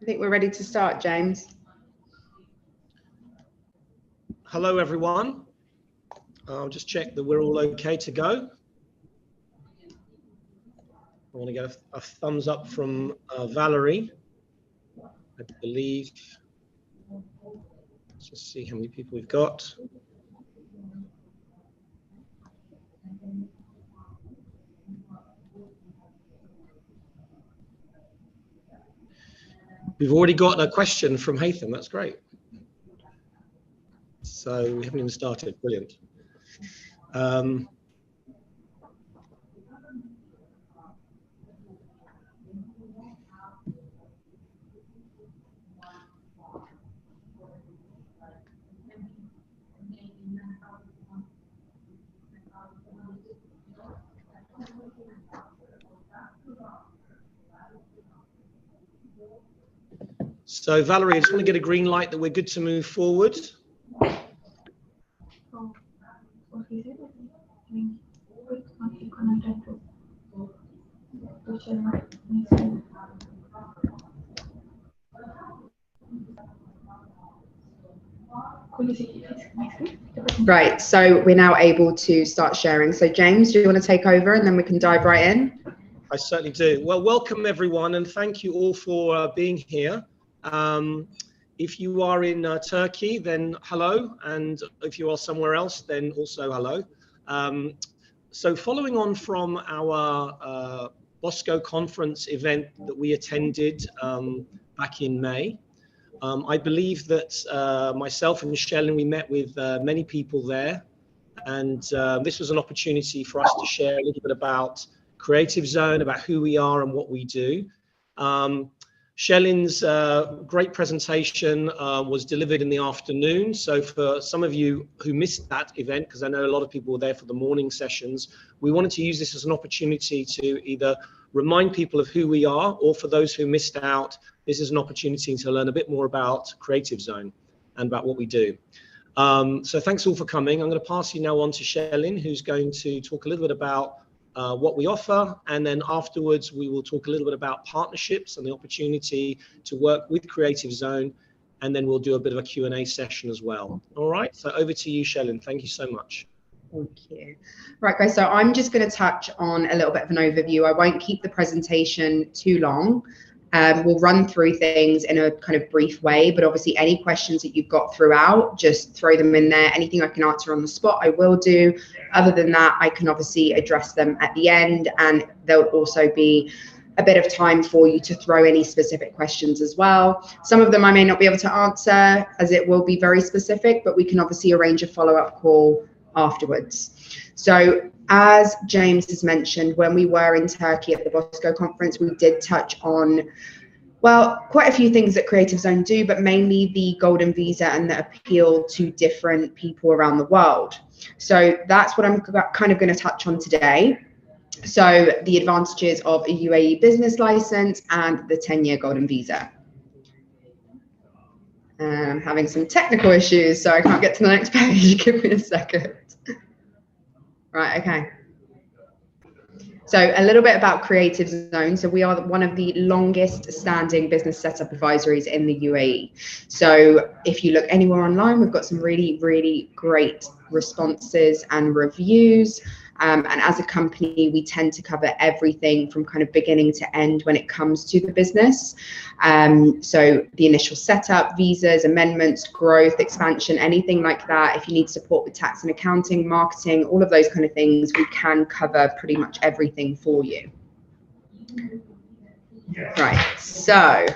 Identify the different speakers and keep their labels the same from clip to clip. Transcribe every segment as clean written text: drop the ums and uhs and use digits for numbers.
Speaker 1: I think we're ready to start, James.
Speaker 2: Hello, everyone. I'll just check that we're all okay to go. I want to get a thumbs up from Valerie, I believe. Let's just see how many people we've got. We've already got a question from Haytham. That's great. So we haven't even started. Brilliant. So Valerie, I just want to get a green light that we're good to move forward.
Speaker 1: Right, so we're now able to start sharing. So James, do you want to take over and then we can dive right in?
Speaker 2: I certainly do. Well, welcome everyone, and thank you all for being here. If you are in Turkey, then hello, and if you are somewhere else, then also hello. So following on from our Bosco conference event that we attended back in May, I believe that myself and Michelle, and we met with many people there, and this was an opportunity for us to share a little bit about Creative Zone, about who we are and what we do. Shellin's great presentation was delivered in the afternoon. So for some of you who missed that event, because I know a lot of people were there for the morning sessions, we wanted to use this as an opportunity to either remind people of who we are, or for those who missed out, this is an opportunity to learn a bit more about Creative Zone and about what we do. So thanks all for coming. I'm going to pass you now on to Shellin, who's going to talk a little bit about what we offer, and then afterwards we will talk a little bit about partnerships and the opportunity to work with Creative Zone, and then we'll do a bit of a Q&A session as well. All right, so over to you, Shellin. Thank you so much.
Speaker 1: Thank you. Right, guys, so I'm just going to touch on a little bit of an overview. I won't keep the presentation too long. We'll run through things in a kind of brief way, but obviously any questions that you've got throughout, just throw them in there. Anything I can answer on the spot, I will do. Other than that, I can obviously address them at the end, and there'll also be a bit of time for you to throw any specific questions as well. Some of them I may not be able to answer, as it will be very specific, but we can obviously arrange a follow-up call afterwards. So as James has mentioned, when we were in Turkey at the Bosco conference, we did touch on, well, quite a few things that Creative Zone do, but mainly the golden visa and the appeal to different people around the world. So that's what I'm kind of going to touch on today. So the advantages of a UAE business license and the 10-year golden visa. I'm having some technical issues, so I can't get to the next page. Give me a second. Right, okay. So a little bit about Creative Zone. So we are one of the longest standing business setup advisories in the UAE. So if you look anywhere online, we've got some really, really great responses and reviews. And as a company, we tend to cover everything from kind of beginning to end when it comes to the business. So the initial setup, visas, amendments, growth, expansion, anything like that. If you need support with tax and accounting, marketing, all of those kind of things, we can cover pretty much everything for you. Right, so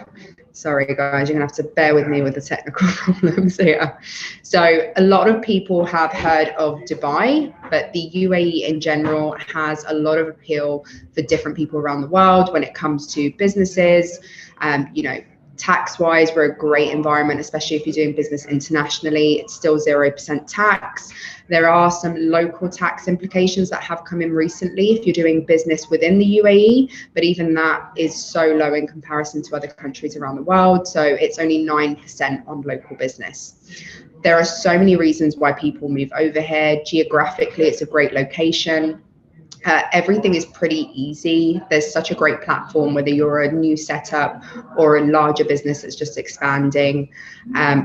Speaker 1: sorry guys, you're gonna have to bear with me with the technical problems here. So a lot of people have heard of Dubai, but the UAE in general has a lot of appeal for different people around the world when it comes to businesses. You know, tax-wise, we're a great environment, especially if you're doing business internationally. It's still 0% tax. There are some local tax implications that have come in recently if you're doing business within the UAE, but even that is so low in comparison to other countries around the world. So it's only 9% on local business. There are so many reasons why people move over here. Geographically, it's a great location. Everything is pretty easy. There's such a great platform, whether you're a new setup or a larger business that's just expanding.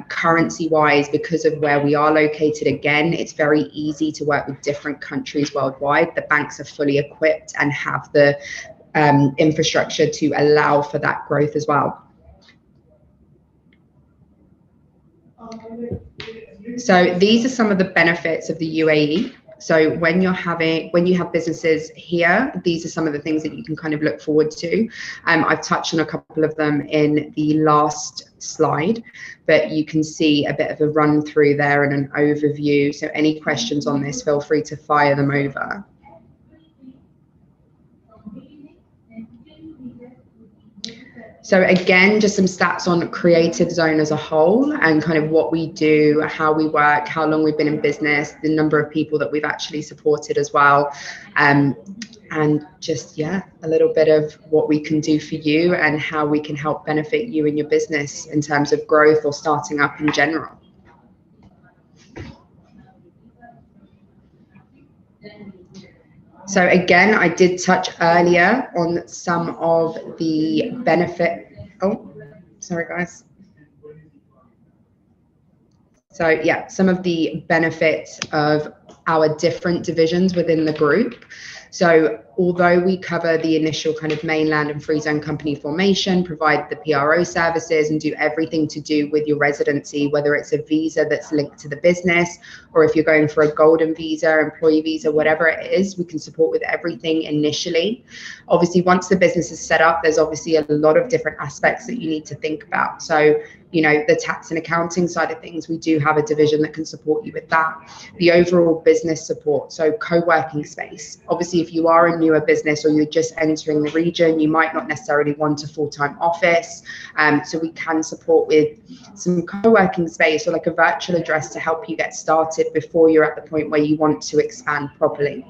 Speaker 1: Currency wise, because of where we are located, again, it's very easy to work with different countries worldwide. The banks are fully equipped and have the infrastructure to allow for that growth as well. So these are some of the benefits of the UAE. So when you have businesses here, these are some of the things that you can kind of look forward to. I've touched on a couple of them in the last slide, but you can see a bit of a run through there and an overview. So any questions on this, feel free to fire them over. So again, just some stats on Creative Zone as a whole and kind of what we do, how we work, how long we've been in business, the number of people that we've actually supported as well. And just, yeah, a little bit of what we can do for you and how we can help benefit you in your business in terms of growth or starting up in general. So again, I did touch earlier on some of the benefit. Oh, sorry guys. So yeah, some of the benefits of our different divisions within the group. So although we cover the initial kind of mainland and free zone company formation, provide the PRO services and do everything to do with your residency, whether it's a visa that's linked to the business or if you're going for a golden visa, employee visa, whatever it is, we can support with everything initially. Obviously, once the business is set up, there's obviously a lot of different aspects that you need to think about. So, you know, the tax and accounting side of things, we do have a division that can support you with that. The overall business support, so co-working space. Obviously, if you are a newer business or you're just entering the region, you might not necessarily want a full-time office. So we can support with some co-working space or like a virtual address to help you get started before you're at the point where you want to expand properly.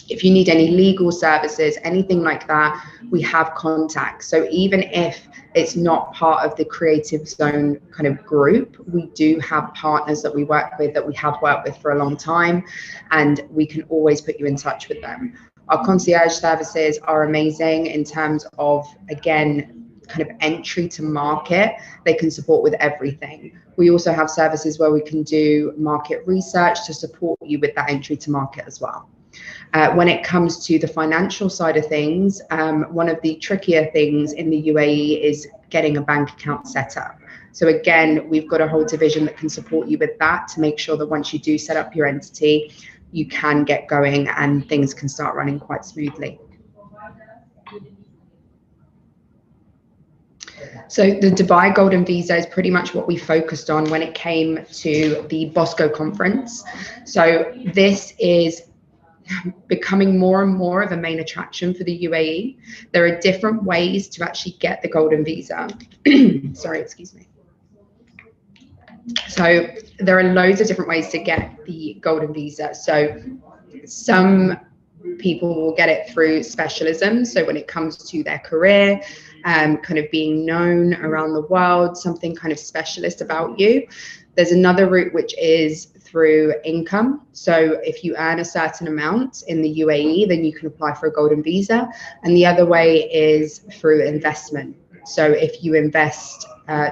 Speaker 1: If you need any legal services, anything like that, we have contacts. So even if it's not part of the Creative Zone kind of group, we do have partners that we work with, that we have worked with for a long time, and we can always put you in touch with them. Our concierge services are amazing in terms of, again, kind of entry to market. They can support with everything. We also have services where we can do market research to support you with that entry to market as well. When it comes to the financial side of things, one of the trickier things in the UAE is getting a bank account set up. So again, we've got a whole division that can support you with that to make sure that once you do set up your entity, you can get going and things can start running quite smoothly. So the Dubai Golden Visa is pretty much what we focused on when it came to the Bosco conference. So this is becoming more and more of a main attraction for the UAE. There are different ways to actually get the Golden Visa. Sorry, excuse me. So there are loads of different ways to get the Golden Visa. So some people will get it through specialism. So when it comes to their career, kind of being known around the world, something kind of specialist about you. There's another route which is through income. So if you earn a certain amount in the UAE, then you can apply for a golden visa. And the other way is through investment. So if you invest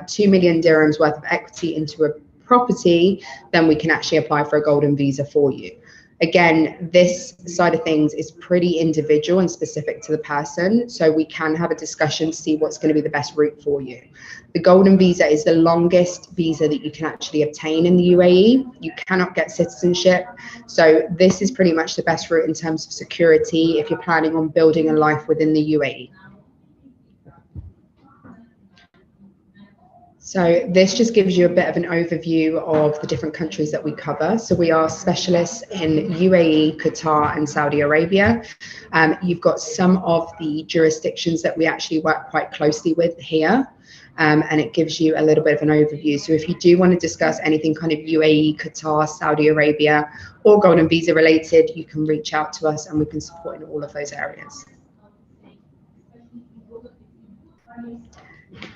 Speaker 1: 2 million dirhams worth of equity into a property, then we can actually apply for a golden visa for you. Again, this side of things is pretty individual and specific to the person. So we can have a discussion to see what's going to be the best route for you. The golden visa is the longest visa that you can actually obtain in the UAE. You cannot get citizenship. So this is pretty much the best route in terms of security if you're planning on building a life within the UAE. So this just gives you a bit of an overview of the different countries that we cover. So we are specialists in UAE, Qatar, and Saudi Arabia. You've got some of the jurisdictions that we actually work quite closely with here. And it gives you a little bit of an overview. So if you do want to discuss anything kind of UAE, Qatar, Saudi Arabia, or Golden Visa related, you can reach out to us and we can support in all of those areas.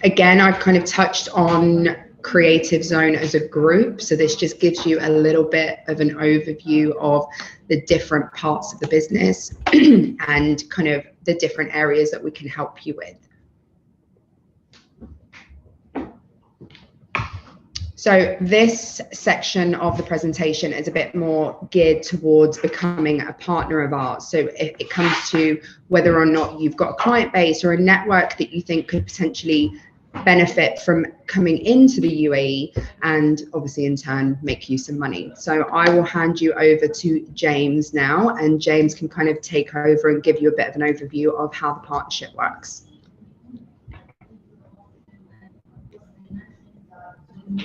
Speaker 1: Again, I've kind of touched on Creative Zone as a group. So this just gives you a little bit of an overview of the different parts of the business and kind of the different areas that we can help you with. So this section of the presentation is a bit more geared towards becoming a partner of ours. So if it comes to whether or not you've got a client base or a network that you think could potentially benefit from coming into the UAE and obviously in turn make you some money. So I will hand you over to James now, and James can kind of take over and give you a bit of an overview of how the partnership works.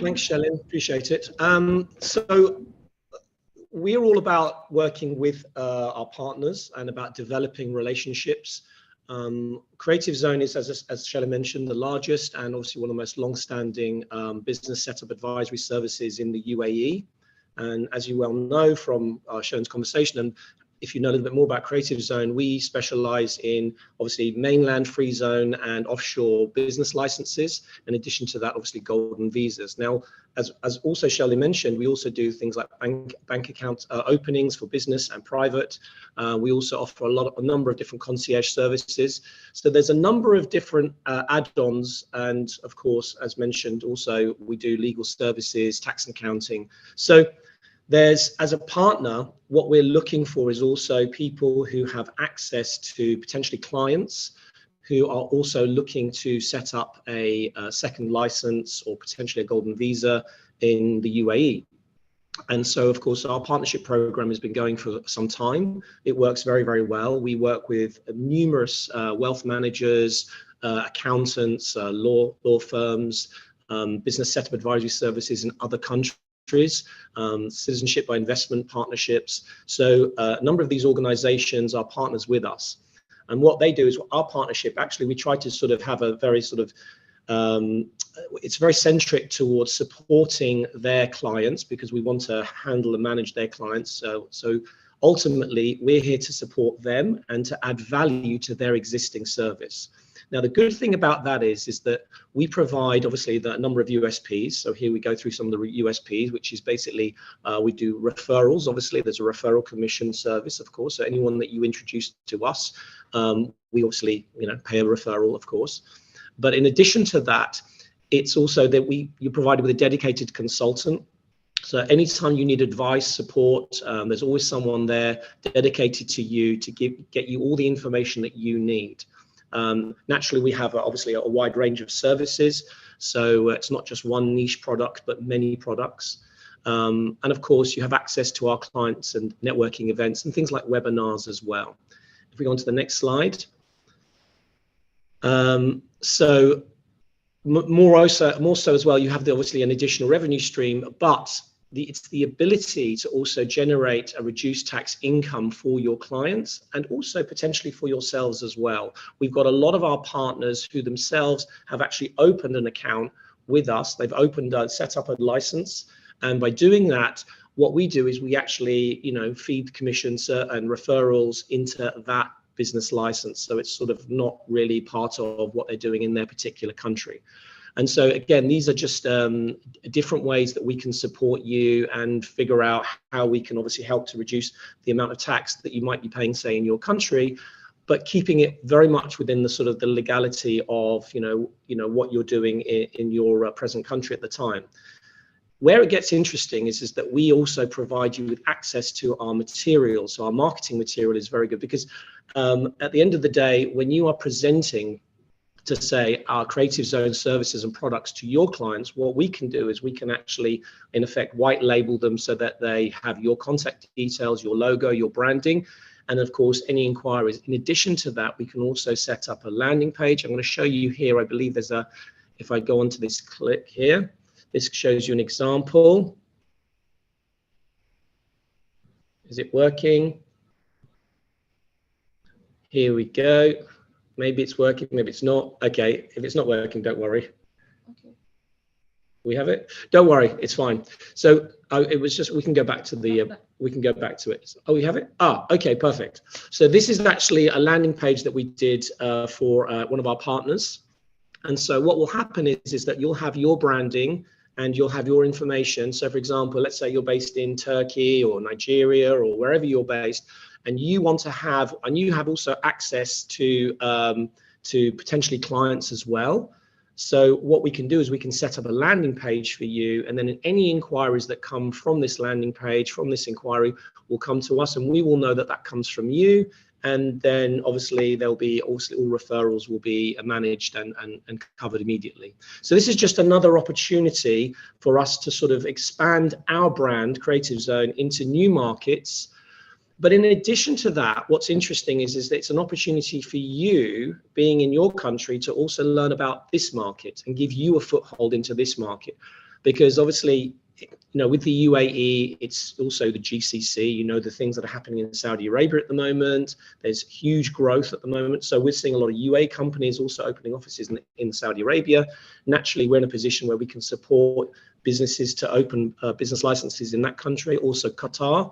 Speaker 2: Thanks, Shelin. Appreciate it. So we're all about working with our partners and about developing relationships. Creative Zone is, as Shelin mentioned, the largest and obviously one of the most long-standing business setup advisory services in the UAE. And as you well know from Shelin's conversation, and if you know a little bit more about Creative Zone, we specialize in obviously mainland free zone and offshore business licenses. In addition to that, obviously golden visas. Now, as also Shelin mentioned, we also do things like bank account openings for business and private. We also offer a number of different concierge services. So there's a number of different add-ons, and of course, as mentioned, also we do legal services, tax and accounting. So as a partner, what we're looking for is also people who have access to potentially clients who are also looking to set up a second license or potentially a golden visa in the UAE. And so, of course, our partnership program has been going for some time. It works very, very well. We work with numerous wealth managers, accountants, law firms, business setup advisory services in other countries. Citizenship by investment partnerships. So a number of these organizations are partners with us. And what they do is our partnership, actually, we try to sort of have a very sort of, it's very centric towards supporting their clients because we want to handle and manage their clients. So ultimately, we're here to support them and to add value to their existing service. Now, the good thing about that is that we provide, obviously, the number of USPs. So here we go through some of the USPs, which is basically we do referrals. Obviously, there's a referral commission service, of course. So anyone that you introduce to us, we obviously, pay a referral, of course. But in addition to that, it's also that you're provided with a dedicated consultant. So anytime you need advice, support, there's always someone there dedicated to you to get you all the information that you need. Naturally, we have obviously a wide range of services, so it's not just one niche product, but many products. And of course, you have access to our clients and networking events and things like webinars as well. If we go on to the next slide. So more so as well, you have obviously an additional revenue stream, but it's the ability to also generate a reduced tax income for your clients and also potentially for yourselves as well. We've got a lot of our partners who themselves have actually opened an account with us. They've set up a license. And by doing that, what we do is we actually, feed commissions and referrals into that business license. So it's sort of not really part of what they're doing in their particular country. And so, again, these are just different ways that we can support you and figure out how we can obviously help to reduce the amount of tax that you might be paying, say, in your country, but keeping it very much within the sort of the legality of, what you're doing in your present country at the time. Where it gets interesting is that we also provide you with access to our material. So our marketing material is very good because at the end of the day, when you are presenting to say our Creative Zone services and products to your clients, what we can do is we can actually, in effect, white label them so that they have your contact details, your logo, your branding, and of course, any inquiries. In addition to that, we can also set up a landing page. I'm going to show you here, I believe there's if I go onto this click here, this shows you an example. Is it working? Here we go. Maybe it's working, maybe it's not. Okay, if it's not working, don't worry. Okay. We have it? Don't worry, it's fine. So it was just, we can go back to it. Oh, we have it? Okay, perfect. So this is actually a landing page that we did for one of our partners. And so what will happen is that you'll have your branding and you'll have your information. So for example, let's say you're based in Turkey or Nigeria or wherever you're based, and you want to have, and you have also access to potentially clients as well. So what we can do is we can set up a landing page for you, and then any inquiries that come from this landing page, from this inquiry, will come to us, and we will know that that comes from you. And then obviously there'll be also all referrals will be managed and covered immediately. So this is just another opportunity for us to sort of expand our brand, Creative Zone, into new markets. But in addition to that, what's interesting is that it's an opportunity for you, being in your country, to also learn about this market and give you a foothold into this market. Because obviously, you know, with the UAE, it's also the GCC, you know, the things that are happening in Saudi Arabia at the moment. There's huge growth at the moment. So we're seeing a lot of UAE companies also opening offices in Saudi Arabia. Naturally, we're in a position where we can support businesses to open business licenses in that country, also Qatar.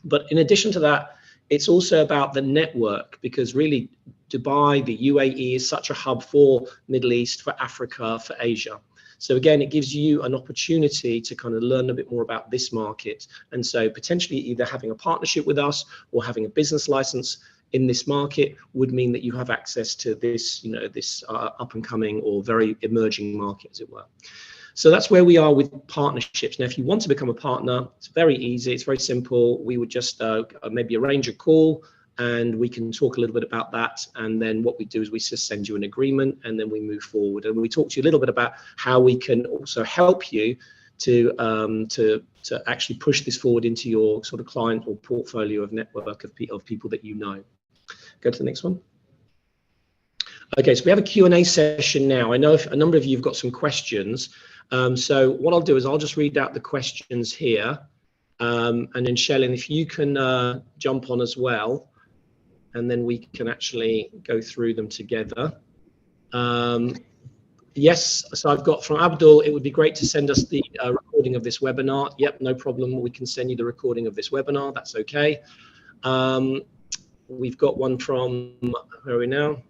Speaker 2: But in addition to that, it's also about the network, because really Dubai, the UAE, is such a hub for Middle East, for Africa, for Asia. So again, it gives you an opportunity to kind of learn a bit more about this market. And so potentially either having a partnership with us or having a business license in this market would mean that you have access to this, you know, this up and coming or very emerging market, as it were. So that's where we are with partnerships. Now, if you want to become a partner, it's very easy. It's very simple. We would just maybe arrange a call, and we can talk a little bit about that. And then what we do is we just send you an agreement, and then we move forward. And we talk to you a little bit about how we can also help you to actually push this forward into your sort of client or portfolio of network of people that you know. Go to the next one. Okay, so we have a Q&A session now. I know a number of you have got some questions. So what I'll do is I'll just read out the questions here. And then Shellin, if you can jump on as well, and then we can actually go through them together. Yes, so I've got from Abdul, it would be great to send us the recording of this webinar. Yep, no problem. We can send you the recording of this webinar. That's okay. We've got one from, where are we now?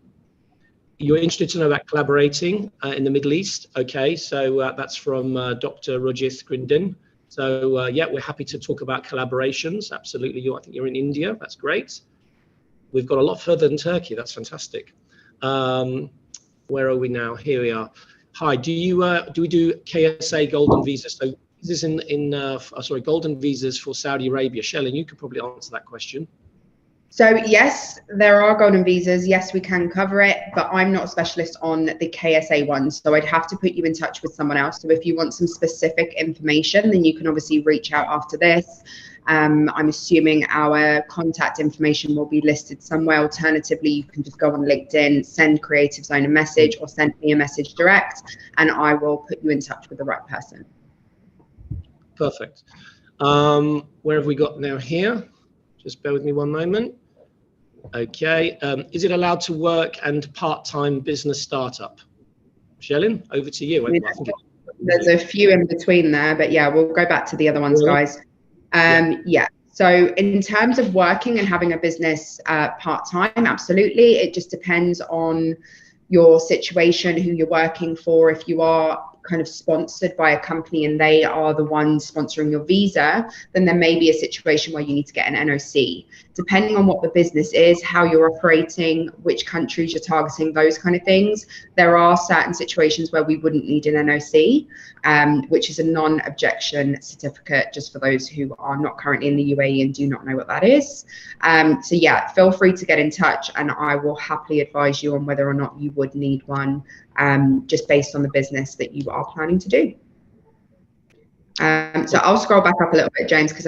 Speaker 2: You're interested to know about collaborating in the Middle East. Okay, so that's from Dr. Rojith Grindin. So yeah, we're happy to talk about collaborations. Absolutely. I think you're in India. That's great. We've got a lot further than Turkey. That's fantastic. Where are we now? Here we are. Hi, do we do KSA golden visas? So this is golden visas for Saudi Arabia. Shellin, you could probably answer that question.
Speaker 1: So yes, there are golden visas. Yes, we can cover it, but I'm not a specialist on the KSA ones. So I'd have to put you in touch with someone else. So if you want some specific information, then you can obviously reach out after this. I'm assuming our contact information will be listed somewhere. Alternatively, you can just go on LinkedIn, send Creative Zone a message, or send me a message direct, and I will put you in touch with the right person.
Speaker 2: Perfect. Where have we got now here? Just bear with me one moment. Okay, is it allowed to work and part-time business startup? Shellin, over to you.
Speaker 1: There's a few in between there, but yeah, we'll go back to the other ones, guys. Yeah, so in terms of working and having a business part-time, absolutely. It just depends on your situation, who you're working for. If you are kind of sponsored by a company and they are the ones sponsoring your visa, then there may be a situation where you need to get an NOC. Depending on what the business is, how you're operating, which countries you're targeting, those kind of things, there are certain situations where we wouldn't need an NOC, which is a non-objection certificate, just for those who are not currently in the UAE and do not know what that is. So yeah, feel free to get in touch and I will happily advise you on whether or not you would need one, just based on the business that you are planning to do. So I'll scroll back up a little bit, James, because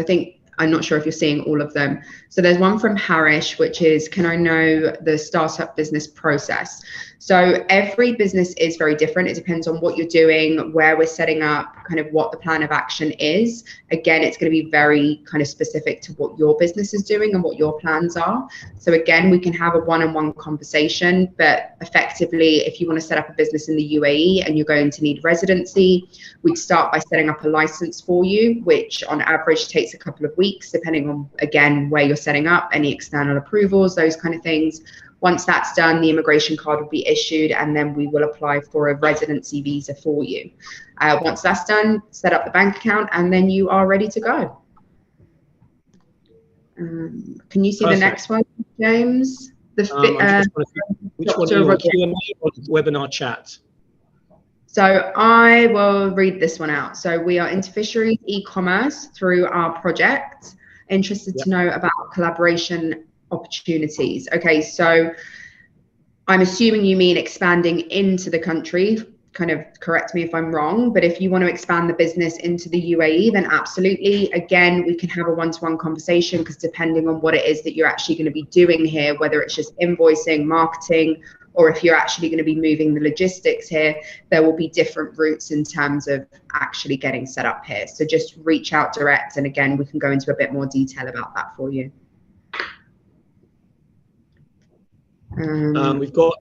Speaker 1: I'm not sure if you're seeing all of them. So there's one from Harish, which is, can I know the startup business process? So every business is very different. It depends on what you're doing, where we're setting up, kind of what the plan of action is. Again, it's going to be very kind of specific to what your business is doing and what your plans are. So again, we can have a one-on-one conversation, but effectively, if you want to set up a business in the UAE and you're going to need residency, we'd start by setting up a license for you, which on average takes a couple of weeks, depending on, again, where you're setting up, any external approvals, those kind of things. Once that's done, the immigration card will be issued, and then we will apply for a residency visa for you. Once that's done, set up the bank account, and then you are ready to go. Can you see the next one, James?
Speaker 2: Which one, the Q&A or the webinar chat?
Speaker 1: So I will read this one out. So we are Interfisheries e-commerce through our project. Interested to know about collaboration opportunities. Okay, so I'm assuming you mean expanding into the country. Kind of correct me if I'm wrong, but if you want to expand the business into the UAE, then absolutely. Again, we can have a one-to-one conversation, because depending on what it is that you're actually going to be doing here, whether it's just invoicing, marketing, or if you're actually going to be moving the logistics here, there will be different routes in terms of actually getting set up here. So just reach out direct, and again, we can go into a bit more detail about that for you.
Speaker 2: We've got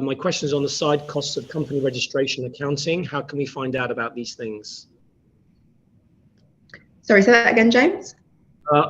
Speaker 2: my questions on the side: costs of company registration, accounting. How can we find out about these things?
Speaker 1: Sorry, say that again, James.